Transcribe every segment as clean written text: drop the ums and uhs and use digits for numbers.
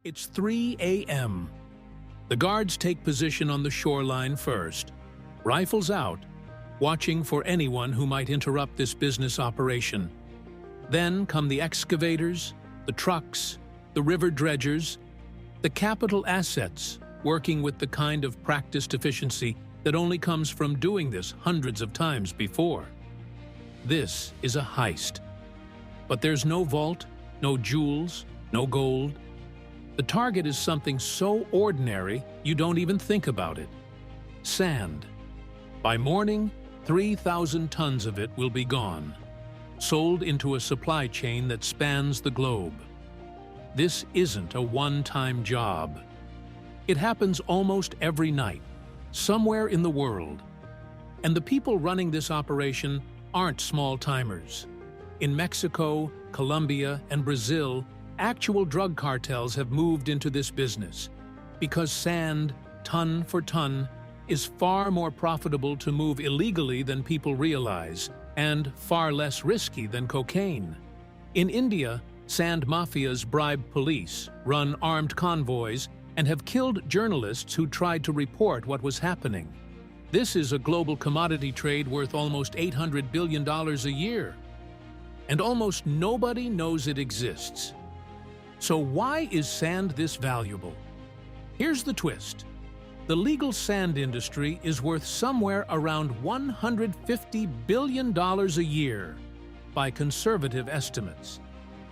It's 3 a.m. The guards take position on the shoreline first, rifles out, watching for anyone who might interrupt this business operation. Then come the excavators, the trucks, the river dredgers, the capital assets, working with the kind of practiced efficiency that only comes from doing this hundreds of times before. This is a heist. But there's no vault, no jewels, no gold. The target is something so ordinary you don't even think about it. Sand. By morning, 3,000 tons of it will be gone, sold into a supply chain that spans the globe. This isn't a one-time job. It happens almost every night, somewhere in the world. And the people running this operation aren't small-timers. In Mexico, Colombia, and Brazil, actual drug cartels have moved into this business because sand, ton for ton, is far more profitable to move illegally than people realize and far less risky than cocaine. In India, sand mafias bribe police, run armed convoys, and have killed journalists who tried to report what was happening. This is a global commodity trade worth almost $800 billion a year. And almost nobody knows it exists. So why is sand this valuable? Here's the twist. The legal sand industry is worth somewhere around $150 billion a year by conservative estimates.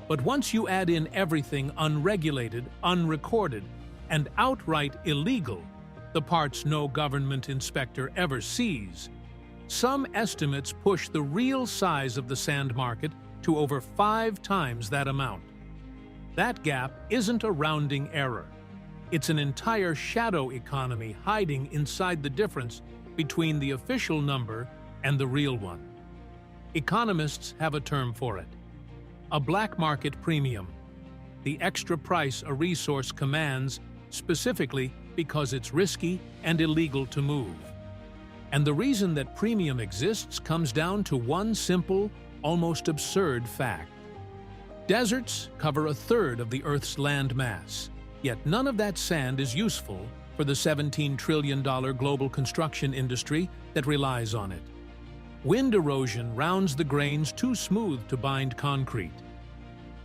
But once you add in everything unregulated, unrecorded, and outright illegal, the parts no government inspector ever sees, some estimates push the real size of the sand market to over 5 times that amount. That gap isn't a rounding error. It's an entire shadow economy hiding inside the difference between the official number and the real one. Economists have a term for it: a black market premium, the extra price a resource commands specifically because it's risky and illegal to move. And the reason that premium exists comes down to one simple, almost absurd fact. Deserts cover a third of the Earth's land mass, yet none of that sand is useful for the $17 trillion global construction industry that relies on it. Wind erosion rounds the grains too smooth to bind concrete.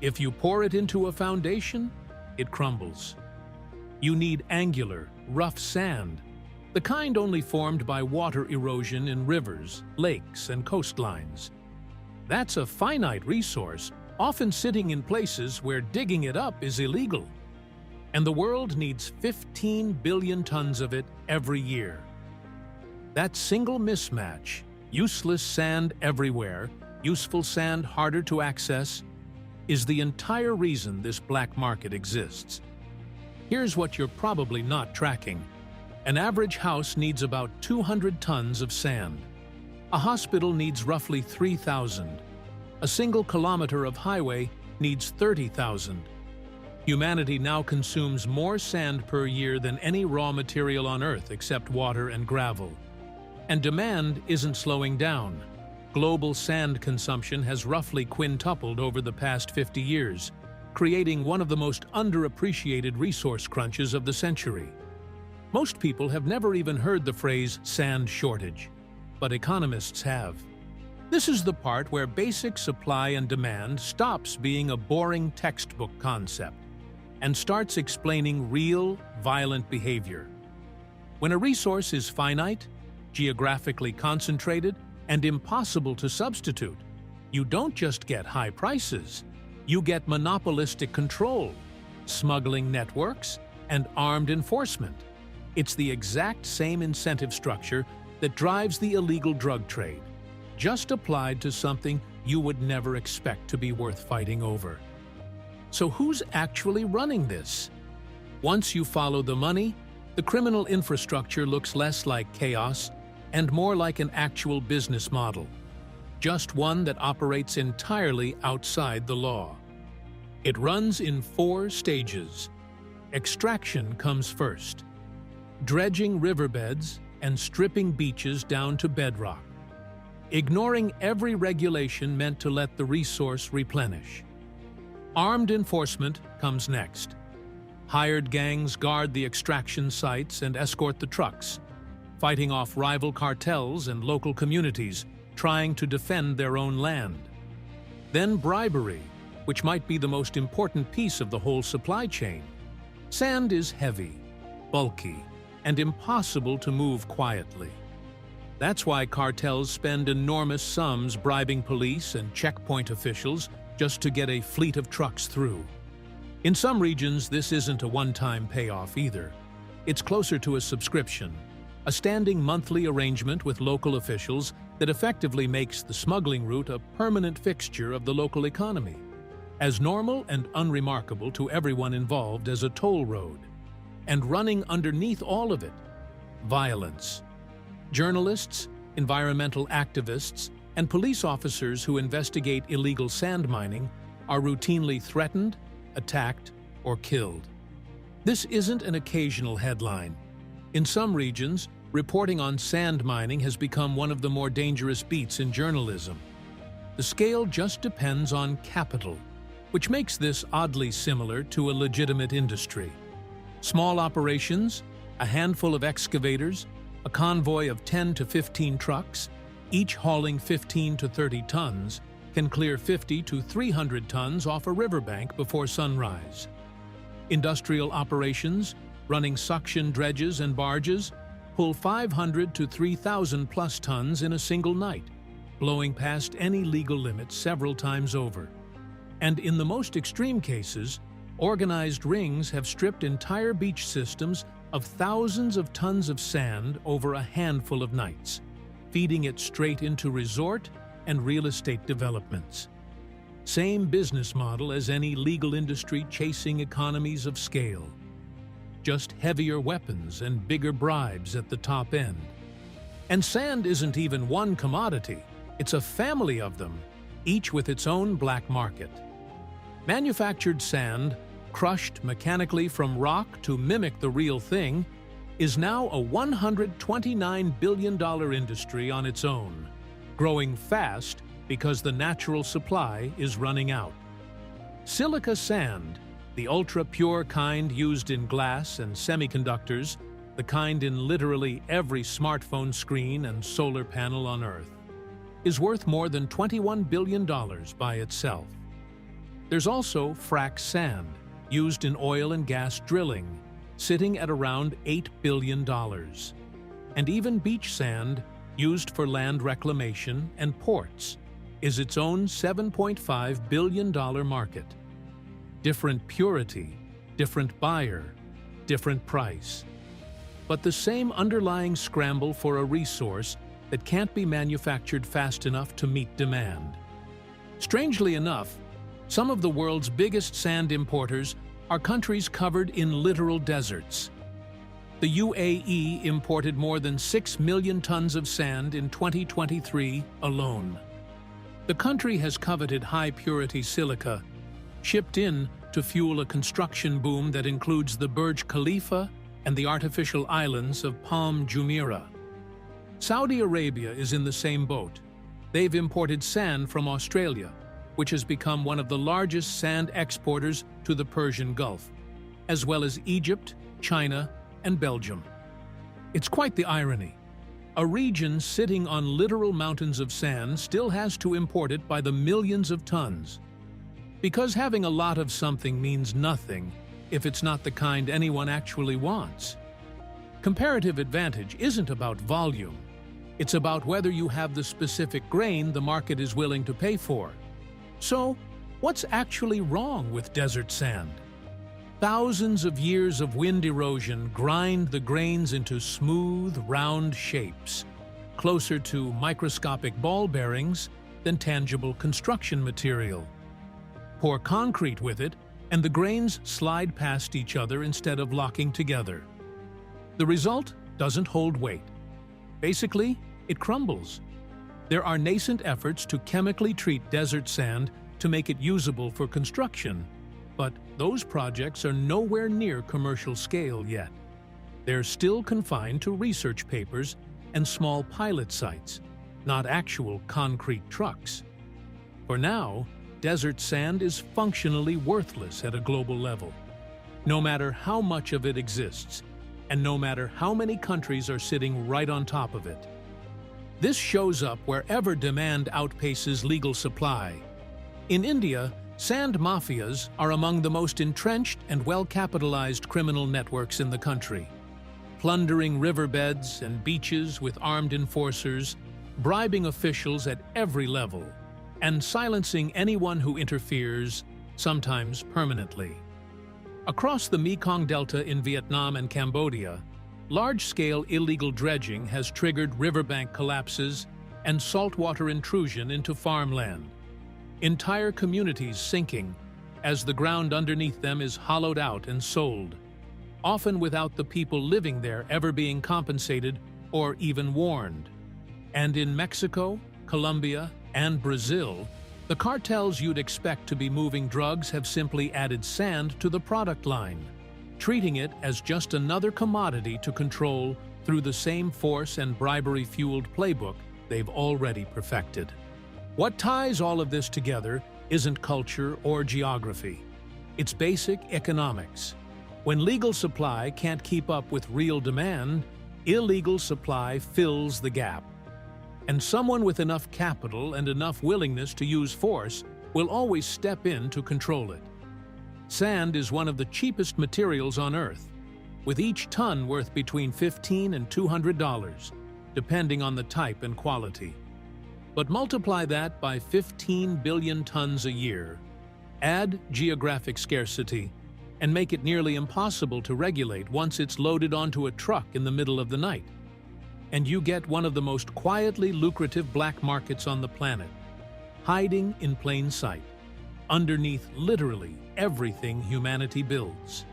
If you pour it into a foundation, it crumbles. You need angular, rough sand, the kind only formed by water erosion in rivers, lakes, and coastlines. That's a finite resource, often sitting in places where digging it up is illegal. And the world needs 15 billion tons of it every year. That single mismatch, useless sand everywhere, useful sand harder to access, is the entire reason this black market exists. Here's what you're probably not tracking. An average house needs about 200 tons of sand. A hospital needs roughly 3,000. A single kilometer of highway needs 30,000. Humanity now consumes more sand per year than any raw material on Earth except water and gravel. And demand isn't slowing down. Global sand consumption has roughly quintupled over the past 50 years, creating one of the most underappreciated resource crunches of the century. Most people have never even heard the phrase sand shortage, but economists have. This is the part where basic supply and demand stops being a boring textbook concept and starts explaining real, violent behavior. When a resource is finite, geographically concentrated, and impossible to substitute, you don't just get high prices, you get monopolistic control, smuggling networks, and armed enforcement. It's the exact same incentive structure that drives the illegal drug trade, just applied to something you would never expect to be worth fighting over. So who's actually running this? Once you follow the money, the criminal infrastructure looks less like chaos and more like an actual business model, just one that operates entirely outside the law. It runs in 4 stages. Extraction comes first, dredging riverbeds and stripping beaches down to bedrock, ignoring every regulation meant to let the resource replenish. Armed enforcement comes next, Hired gangs guard the extraction sites and escort the trucks, fighting off rival cartels and local communities trying to defend their own land. Then bribery, which might be the most important piece of the whole supply chain. Sand is heavy, bulky, and impossible to move quietly. That's why cartels spend enormous sums bribing police and checkpoint officials just to get a fleet of trucks through. In some regions, this isn't a one-time payoff either. It's closer to a subscription, a standing monthly arrangement with local officials that effectively makes the smuggling route a permanent fixture of the local economy, as normal and unremarkable to everyone involved as a toll road. And running underneath all of it, violence. Journalists, environmental activists, and police officers who investigate illegal sand mining are routinely threatened, attacked, or killed. This isn't an occasional headline. In some regions, reporting on sand mining has become one of the more dangerous beats in journalism. The scale just depends on capital, which makes this oddly similar to a legitimate industry. Small operations, a handful of excavators, a convoy of 10 to 15 trucks, each hauling 15 to 30 tons, can clear 50 to 300 tons off a riverbank before sunrise. Industrial operations, running suction dredges and barges, pull 500 to 3,000 plus tons in a single night, blowing past any legal limit several times over. And in the most extreme cases, organized rings have stripped entire beach systems of thousands of tons of sand over a handful of nights, feeding it straight into resort and real estate developments. Same business model as any legal industry chasing economies of scale. Just heavier weapons and bigger bribes at the top end. And sand isn't even one commodity, it's a family of them, each with its own black market. Manufactured sand, crushed mechanically from rock to mimic the real thing, is now a $129 billion industry on its own, growing fast because the natural supply is running out. Silica sand, the ultra-pure kind used in glass and semiconductors, the kind in literally every smartphone screen and solar panel on Earth, is worth more than $21 billion by itself. There's also frac sand, used in oil and gas drilling, sitting at around $8 billion. And even beach sand, used for land reclamation and ports, is its own $7.5 billion market. Different purity, different buyer, different price. But the same underlying scramble for a resource that can't be manufactured fast enough to meet demand. Strangely enough, some of the world's biggest sand importers are countries covered in literal deserts. The UAE imported more than 6 million tons of sand in 2023 alone. The country has coveted high-purity silica, shipped in to fuel a construction boom that includes the Burj Khalifa and the artificial islands of Palm Jumeirah. Saudi Arabia is in the same boat. They've imported sand from Australia, which has become one of the largest sand exporters to the Persian Gulf, as well as Egypt, China, and Belgium. It's quite the irony. A region sitting on literal mountains of sand still has to import it by the millions of tons. Because having a lot of something means nothing if it's not the kind anyone actually wants. Comparative advantage isn't about volume. It's about whether you have the specific grain the market is willing to pay for. So, what's actually wrong with desert sand? Thousands of years of wind erosion grind the grains into smooth, round shapes, closer to microscopic ball bearings than tangible construction material. Pour concrete with it, and the grains slide past each other instead of locking together. The result doesn't hold weight. Basically, it crumbles. There are nascent efforts to chemically treat desert sand to make it usable for construction, but those projects are nowhere near commercial scale yet. They're still confined to research papers and small pilot sites, not actual concrete trucks. For now, desert sand is functionally worthless at a global level. no matter how much of it exists, and no matter how many countries are sitting right on top of it. This shows up wherever demand outpaces legal supply. In India, sand mafias are among the most entrenched and well-capitalized criminal networks in the country, plundering riverbeds and beaches with armed enforcers, bribing officials at every level, and silencing anyone who interferes, sometimes permanently. Across the Mekong Delta in Vietnam and Cambodia, large-scale illegal dredging has triggered riverbank collapses and saltwater intrusion into farmland. Entire communities sinking as the ground underneath them is hollowed out and sold, often without the people living there ever being compensated or even warned. And in Mexico, Colombia, and Brazil, the cartels you'd expect to be moving drugs have simply added sand to the product line, treating it as just another commodity to control through the same force and bribery-fueled playbook they've already perfected. What ties all of this together isn't culture or geography. It's basic economics. When legal supply can't keep up with real demand, illegal supply fills the gap. And someone with enough capital and enough willingness to use force will always step in to control it. Sand is one of the cheapest materials on Earth, with each ton worth between $15 and $200, depending on the type and quality. But multiply that by 15 billion tons a year, add geographic scarcity, and make it nearly impossible to regulate once it's loaded onto a truck in the middle of the night. And you get one of the most quietly lucrative black markets on the planet, hiding in plain sight, underneath literally everything humanity builds.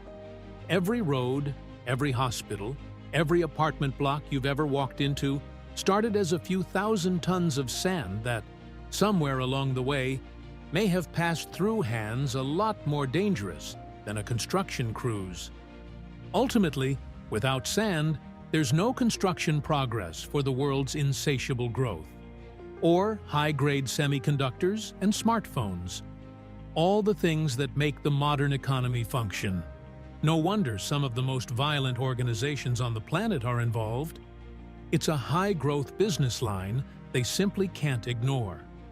Every road, every hospital, every apartment block you've ever walked into started as a few thousand tons of sand that, somewhere along the way, may have passed through hands a lot more dangerous than a construction cruise. Ultimately, without sand, there's no construction progress for the world's insatiable growth, or high-grade semiconductors and smartphones, all the things that make the modern economy function. No wonder some of the most violent organizations on the planet are involved. It's a high-growth business line they simply can't ignore.